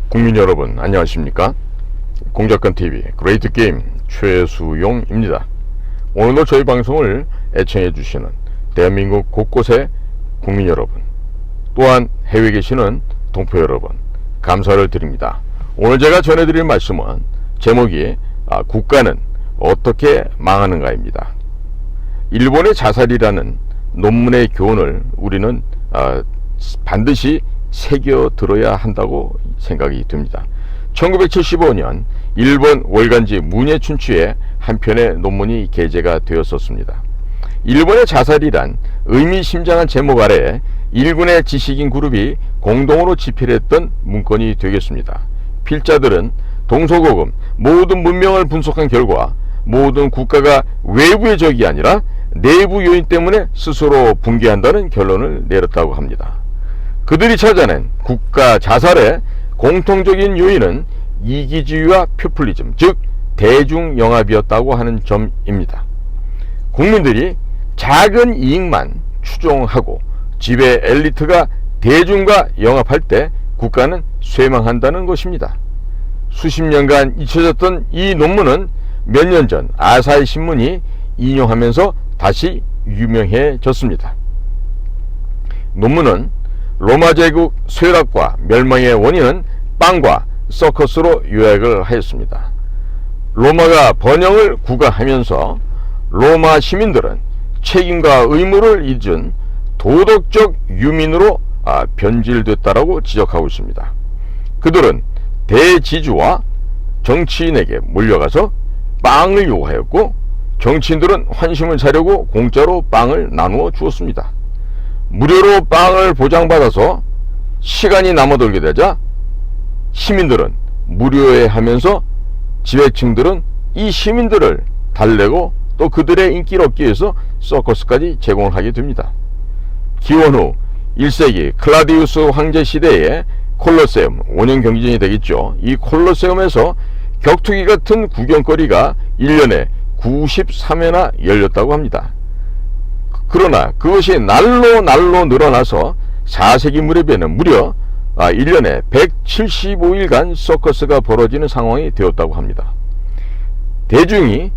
국민 여러분 안녕하십니까? 공작권TV 그레이트 게임 최수용입니다. 오늘도 저희 방송을 애청해 주시는 대한민국 곳곳의 국민 여러분, 또한 해외에 계시는 동포 여러분, 감사를 드립니다. 오늘 제가 전해드릴 말씀은 제목이 국가는 어떻게 망하는가입니다. 일본의 자살이라는 논문의 교훈을 우리는 반드시 새겨 들어야 한다고 생각이 듭니다. 1975년 일본 월간지 문예춘추에 한 편의 논문이 게재가 되었었습니다. 일본의 자살이란 의미심장한 제목 아래 일군의 지식인 그룹이 공동으로 집필했던 문건이 되겠습니다. 필자들은 동서고금 모든 문명을 분석한 결과 모든 국가가 외부의 적이 아니라 내부 요인 때문에 스스로 붕괴한다는 결론을 내렸다고 합니다. 그들이 찾아낸 국가 자살의 공통적인 요인은 이기주의와 표퓰리즘, 즉 대중영합이었다고 하는 점입니다. 국민들이 작은 이익만 추종하고 지배 엘리트가 대중과 영합할 때 국가는 쇠망한다는 것입니다. 수십 년간 잊혀졌던 이 논문은 몇 년 전 아사히 신문이 인용하면서 다시 유명해졌습니다. 논문은 로마 제국 쇠락과 멸망의 원인은 빵과 서커스로 요약을 하였습니다. 로마가 번영을 구가하면서 로마 시민들은 책임과 의무를 잊은 도덕적 유민으로 변질됐다라고 지적하고 있습니다. 그들은 대지주와 정치인에게 몰려가서 빵을 요구하였고, 정치인들은 환심을 사려고 공짜로 빵을 나누어 주었습니다. 무료로 빵을 보장받아서 시간이 남아돌게 되자 시민들은 무료해 하면서 지배층들은 이 시민들을 달래고 또 그들의 인기를 얻기 위해서 서커스까지 제공을 하게 됩니다. 기원 후 1세기 클라디우스 황제 시대에 콜로세움, 5년 경기전이 되겠죠. 이 콜로세움에서 격투기 같은 구경거리가 1년에 93회나 열렸다고 합니다. 그러나 그것이 날로 늘어나서 4세기 무렵에는 무려 1년에 175일간 서커스가 벌어지는 상황이 되었다고 합니다. 대중이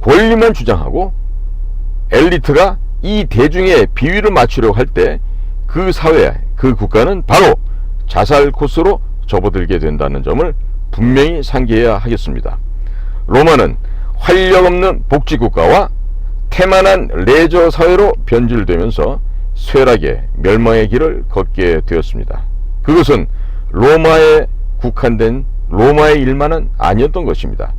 권리만 주장하고 엘리트가 이 대중의 비위를 맞추려고 할 때 그 사회, 그 국가는 바로 자살 코스로 접어들게 된다는 점을 분명히 상기해야 하겠습니다. 로마는 활력 없는 복지국가와 태만한 레저 사회로 변질되면서 쇠락의 멸망의 길을 걷게 되었습니다. 그것은 로마에 국한된 로마의 일만은 아니었던 것입니다.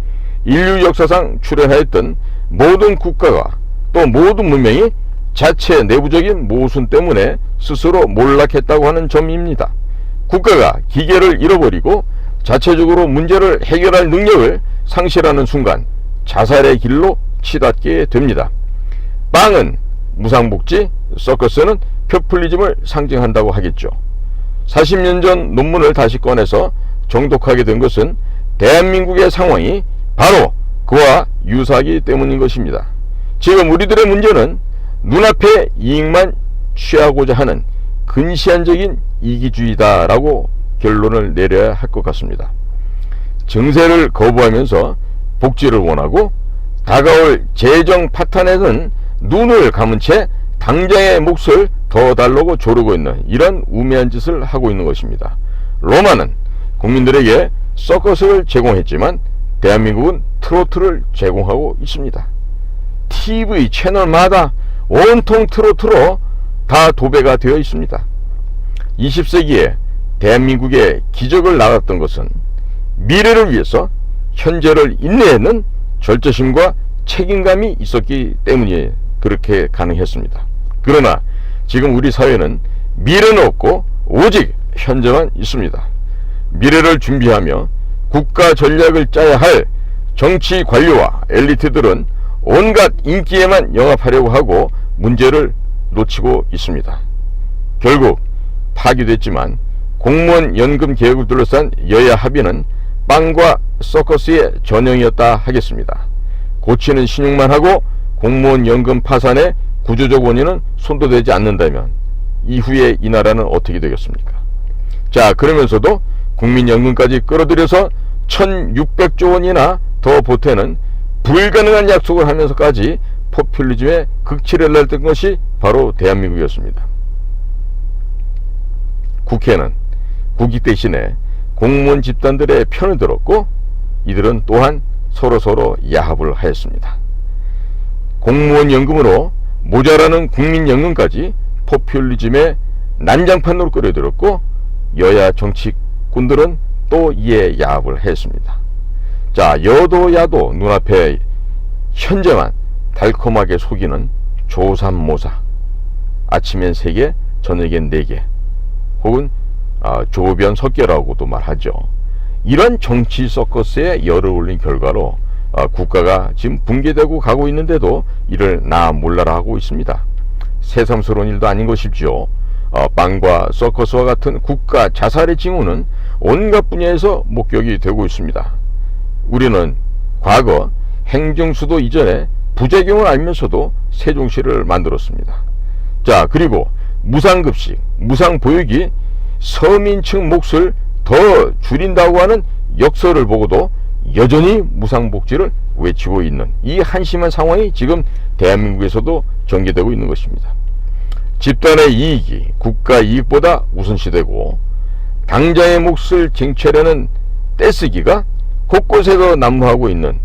인류 역사상 출현하였던 모든 국가가 또 모든 문명이 자체 내부적인 모순 때문에 스스로 몰락했다고 하는 점입니다. 국가가 기계를 잃어버리고 자체적으로 문제를 해결할 능력을 상실하는 순간 자살의 길로 치닫게 됩니다. 빵은 무상복지, 서커스는 표퓰리즘을 상징한다고 하겠죠. 40년 전 논문을 다시 꺼내서 정독하게 된 것은 대한민국의 상황이 바로 그와 유사하기 때문인 것입니다. 지금 우리들의 문제는 눈앞의 이익만 취하고자 하는 근시안적인 이기주의다라고 결론을 내려야 할 것 같습니다. 증세를 거부하면서 복지를 원하고 다가올 재정 파탄에는 눈을 감은 채 당장의 몫을 더 달라고 조르고 있는 이런 우매한 짓을 하고 있는 것입니다. 로마는 국민들에게 서커스를 제공했지만 대한민국은 트로트를 제공하고 있습니다. TV 채널마다 온통 트로트로 다 도배가 되어 있습니다. 20세기에 대한민국의 기적을 낳았던 것은 미래를 위해서 현재를 인내하는 절제심과 책임감이 있었기 때문에 그렇게 가능했습니다. 그러나 지금 우리 사회는 미래는 없고 오직 현재만 있습니다. 미래를 준비하며 국가 전략을 짜야 할 정치 관료와 엘리트들은 온갖 인기에만 영합하려고 하고 문제를 놓치고 있습니다. 결국 파기됐지만 공무원 연금 개혁을 둘러싼 여야 합의는 빵과 서커스의 전형이었다 하겠습니다. 고치는 신용만 하고 공무원 연금 파산의 구조적 원인은 손도대지 않는다면 이후에 이 나라는 어떻게 되겠습니까? 자, 그러면서도 국민연금까지 끌어들여서 1600조 원이나 더 보태는 불가능한 약속을 하면서까지 포퓰리즘의 극치를 냈던 것이 바로 대한민국이었습니다. 국회는 국익 대신에 공무원 집단들의 편을 들었고 이들은 또한 서로 야합을 하였습니다. 공무원 연금으로 모자라는 국민연금까지 포퓰리즘의 난장판으로 끌어들였고 여야 정치꾼들은 또 이에 야합을 했습니다. 자, 여도 야도 눈앞에 현재만 달콤하게 속이는 조삼모사, 아침엔 3개, 저녁엔 4개, 혹은 조변 석계라고도 말하죠. 이런 정치 서커스에 열을 올린 결과로 국가가 지금 붕괴되고 가고 있는데도 이를 나 몰라라 하고 있습니다. 새삼스러운 일도 아닌 것이죠. 빵과 서커스와 같은 국가 자살의 징후는 온갖 분야에서 목격이 되고 있습니다. 우리는 과거 행정수도 이전에 부작용을 알면서도 세종시를 만들었습니다. 자, 그리고 무상급식, 무상보육이 서민층 몫을 더 줄인다고 하는 역설을 보고도 여전히 무상복지를 외치고 있는 이 한심한 상황이 지금 대한민국에서도 전개되고 있는 것입니다. 집단의 이익이 국가 이익보다 우선시되고 당장의 몫을 쟁취하려는 떼쓰기가 곳곳에서 난무하고 있는,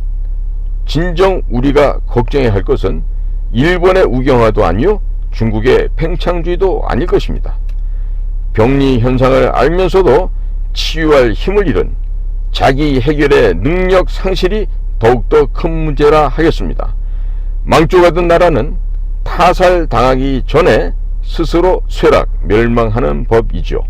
진정 우리가 걱정해야 할 것은 일본의 우경화도 아니요 중국의 팽창주의도 아닐 것입니다. 병리 현상을 알면서도 치유할 힘을 잃은 자기 해결의 능력 상실이 더욱더 큰 문제라 하겠습니다. 망조가던 나라는 타살당하기 전에 스스로 쇠락, 멸망하는 법이죠.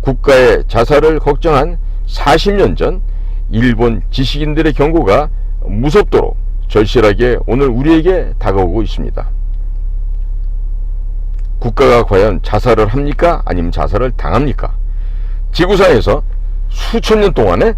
국가의 자살을 걱정한 40년 전 일본 지식인들의 경고가 무섭도록 절실하게 오늘 우리에게 다가오고 있습니다. 국가가 과연 자살을 합니까? 아니면 자살을 당합니까? 지구상에서 수천 년 동안에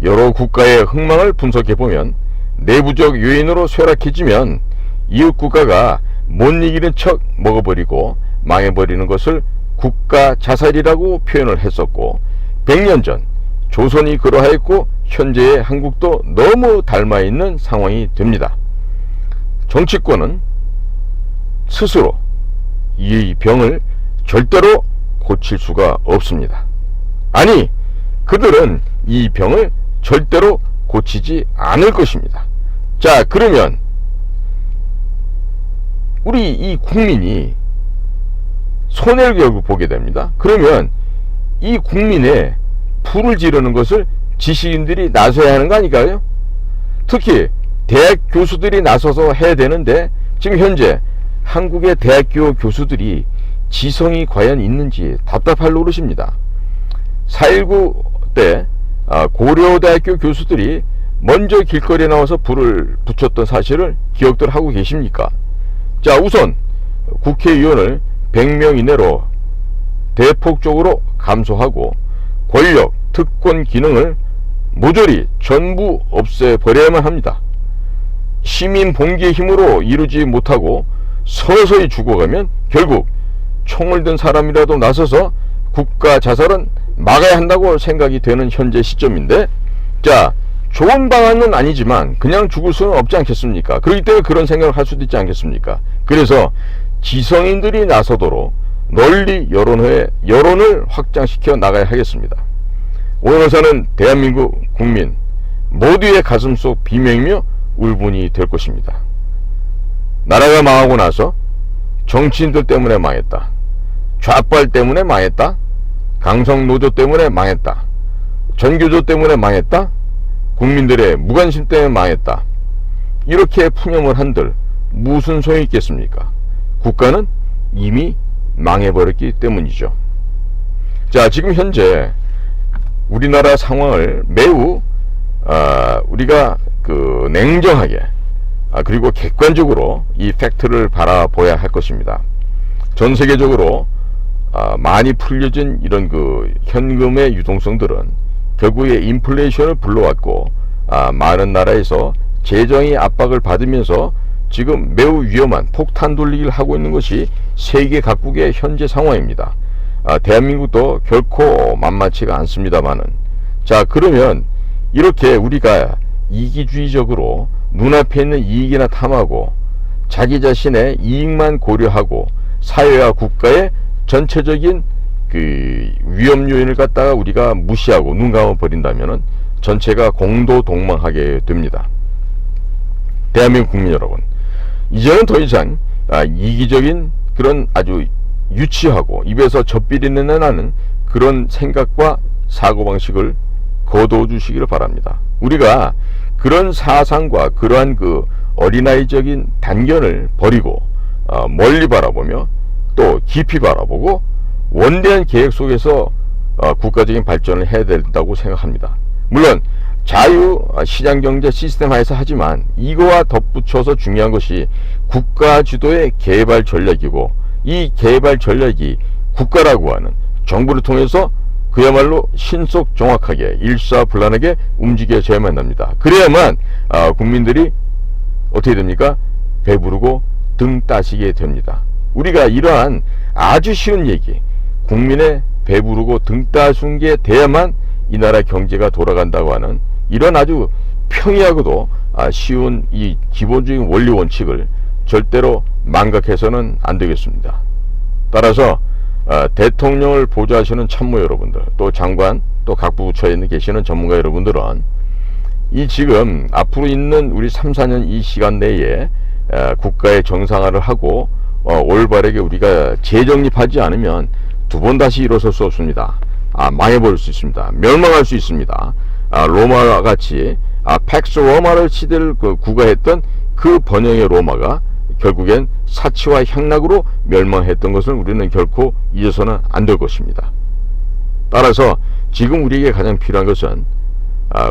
여러 국가의 흥망을 분석해보면 내부적 요인으로 쇠락해지면 이웃 국가가 못 이기는 척 먹어버리고 망해버리는 것을 국가 자살이라고 표현을 했었고, 100년 전 조선이 그러하였고 현재의 한국도 너무 닮아있는 상황이 됩니다. 정치권은 스스로 이 병을 절대로 고칠 수가 없습니다. 아니, 그들은 이 병을 절대로 고치지 않을 것입니다. 자, 그러면 우리 이 국민이 손해를 결국 보게 됩니다. 그러면 이 국민의 불을 지르는 것을 지식인들이 나서야 하는 거 아닐까요? 특히 대학 교수들이 나서서 해야 되는데 지금 현재 한국의 대학교 교수들이 지성이 과연 있는지 답답할 노릇입니다. 4.19 때 고려대학교 교수들이 먼저 길거리에 나와서 불을 붙였던 사실을 기억들 하고 계십니까? 자, 우선 국회의원을 100명 이내로 대폭적으로 감소하고 권력, 특권 기능을 모조리 전부 없애버려야만 합니다. 시민 봉기의 힘으로 이루지 못하고 서서히 죽어가면 결국 총을 든 사람이라도 나서서 국가 자살은 막아야 한다고 생각이 되는 현재 시점인데, 자, 좋은 방안은 아니지만 그냥 죽을 수는 없지 않겠습니까? 그렇기 때문에 그런 생각을 할 수도 있지 않겠습니까? 그래서 지성인들이 나서도록 널리 여론을 확장시켜 나가야 하겠습니다. 오늘 사는 대한민국 국민 모두의 가슴속 비명이며 울분이 될 것입니다. 나라가 망하고 나서 정치인들 때문에 망했다, 좌빨 때문에 망했다, 강성노조 때문에 망했다, 전교조 때문에 망했다, 국민들의 무관심 때문에 망했다, 이렇게 푸념을 한들 무슨 소용이 있겠습니까? 국가는 이미 망해버렸기 때문이죠. 자, 지금 현재 우리나라 상황을 매우 우리가 냉정하게 그리고 객관적으로 이 팩트를 바라봐야 할 것입니다. 전 세계적으로 많이 풀려진 이런 현금의 유동성들은 결국에 인플레이션을 불러왔고, 많은 나라에서 재정의 압박을 받으면서 지금 매우 위험한 폭탄 돌리기를 하고 있는 것이 세계 각국의 현재 상황입니다. 대한민국도 결코 만만치가 않습니다만은, 자, 그러면 이렇게 우리가 이기주의적으로 눈앞에 있는 이익이나 탐하고 자기 자신의 이익만 고려하고 사회와 국가의 전체적인 그 위험 요인을 갖다가 우리가 무시하고 눈 감아 버린다면은 전체가 공도동망하게 됩니다. 대한민국 국민 여러분, 이제는 더 이상 이기적인 그런 아주 유치하고 입에서 젖비린내 나는 그런 생각과 사고방식을 거둬 주시기를 바랍니다. 우리가 그런 사상과 그러한 그 어린아이적인 단견을 버리고 멀리 바라보며 또 깊이 바라보고 원대한 계획 속에서 국가적인 발전을 해야 된다고 생각합니다. 물론 자유시장경제 시스템 하에서 하지만 이거와 덧붙여서 중요한 것이 국가 주도의 개발 전략이고, 이 개발 전략이 국가라고 하는 정부를 통해서 그야말로 신속 정확하게 일사불란하게 움직여져야만 합니다. 그래야만 국민들이 어떻게 됩니까? 배부르고 등 따시게 됩니다. 우리가 이러한 아주 쉬운 얘기, 국민의 배부르고 등 따순 게 돼야만 이 나라 경제가 돌아간다고 하는 이런 아주 평이하고도 쉬운 이 기본적인 원리 원칙을 절대로 망각해서는 안 되겠습니다. 따라서 대통령을 보좌하시는 참모 여러분들, 또 장관, 또 각 부처에 계시는 전문가 여러분들은 이 지금 앞으로 있는 우리 3, 4년 이 시간 내에 국가의 정상화를 하고 올바르게 우리가 재정립하지 않으면 두 번 다시 일어설 수 없습니다. 망해버릴 수 있습니다. 멸망할 수 있습니다. 로마와 같이 팩스 로마를 시대를 구가했던 그 번영의 로마가 결국엔 사치와 향락으로 멸망했던 것을 우리는 결코 잊어서는 안 될 것입니다. 따라서 지금 우리에게 가장 필요한 것은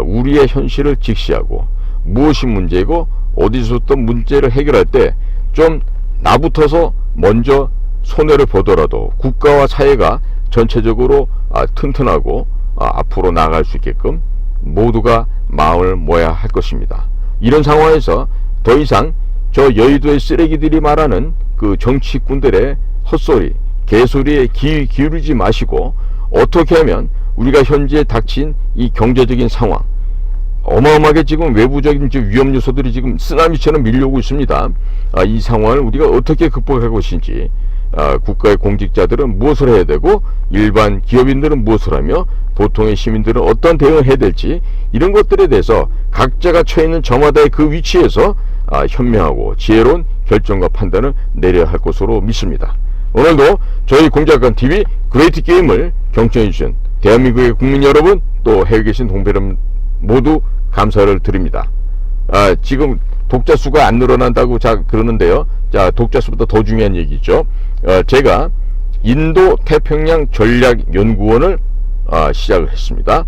우리의 현실을 직시하고 무엇이 문제고 어디서부터 문제를 해결할 때 좀 나부터서 먼저 손해를 보더라도 국가와 사회가 전체적으로 튼튼하고 앞으로 나아갈 수 있게끔 모두가 마음을 모아야 할 것입니다. 이런 상황에서 더 이상 저 여의도의 쓰레기들이 말하는 그 정치꾼들의 헛소리, 개소리에 귀 기울이지 마시고 어떻게 하면 우리가 현재 닥친 이 경제적인 상황, 어마어마하게 지금 외부적인 위험 요소들이 지금 쓰나미처럼 밀려오고 있습니다. 이 상황을 우리가 어떻게 극복할 것인지, 국가의 공직자들은 무엇을 해야 되고 일반 기업인들은 무엇을 하며 보통의 시민들은 어떤 대응을 해야 될지, 이런 것들에 대해서 각자가 처해 있는 저마다의 그 위치에서 현명하고 지혜로운 결정과 판단을 내려야 할 것으로 믿습니다. 오늘도 저희 공작관TV 그레이트 게임을 경청해 주신 대한민국의 국민 여러분, 또 해외에 계신 동포 여러분 모두 감사를 드립니다. 지금 독자 수가 안 늘어난다고 그러는데요. 자, 독자 수보다 더 중요한 얘기죠. 제가 인도 태평양 전략 연구원을 시작을 했습니다.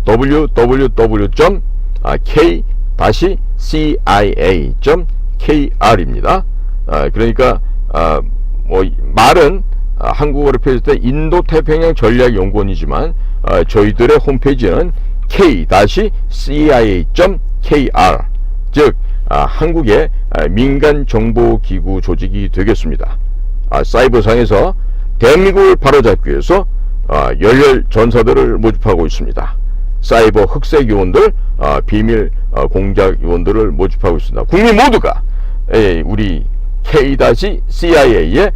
www.k-cia.kr입니다. 그러니까 말은 한국어로 표현할 때 인도 태평양 전략 연구원이지만 저희들의 홈페이지는 k-cia.kr, 즉 한국의 민간정보기구 조직이 되겠습니다. 사이버상에서 대한민국을 바로잡기 위해서 열렬 전사들을 모집하고 있습니다. 사이버 흑색 요원들, 비밀 공작 요원들을 모집하고 있습니다. 국민 모두가 우리 K-CIA의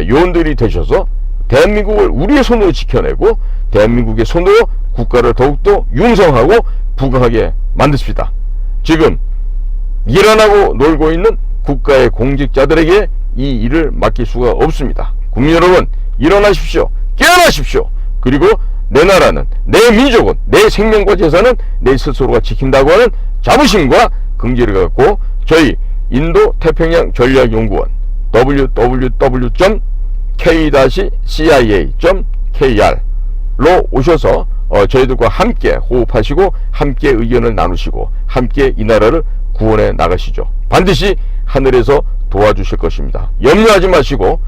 요원들이 되셔서 대한민국을 우리의 손으로 지켜내고 대한민국의 손으로 국가를 더욱더 융성하고 부강하게 만드십시다. 지금 일 안 하고 놀고 있는 국가의 공직자들에게 이 일을 맡길 수가 없습니다. 국민 여러분, 일어나십시오. 깨어나십시오. 그리고 내 나라는, 내 민족은, 내 생명과 재산은 내 스스로가 지킨다고 하는 자부심과 긍지를 갖고 저희 인도 태평양 전략연구원 www.k-cia.kr로 오셔서 저희들과 함께 호흡하시고 함께 의견을 나누시고 함께 이 나라를 구원해 나가시죠. 반드시 하늘에서 도와주실 것입니다. 염려하지 마시고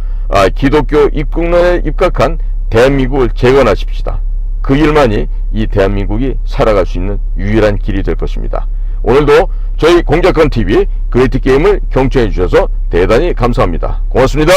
기독교 입국론에 입각한 대한민국을 재건하십시다. 그 일만이 이 대한민국이 살아갈 수 있는 유일한 길이 될 것입니다. 오늘도 저희 공작관TV 그레이트 게임을 경청해 주셔서 대단히 감사합니다. 고맙습니다.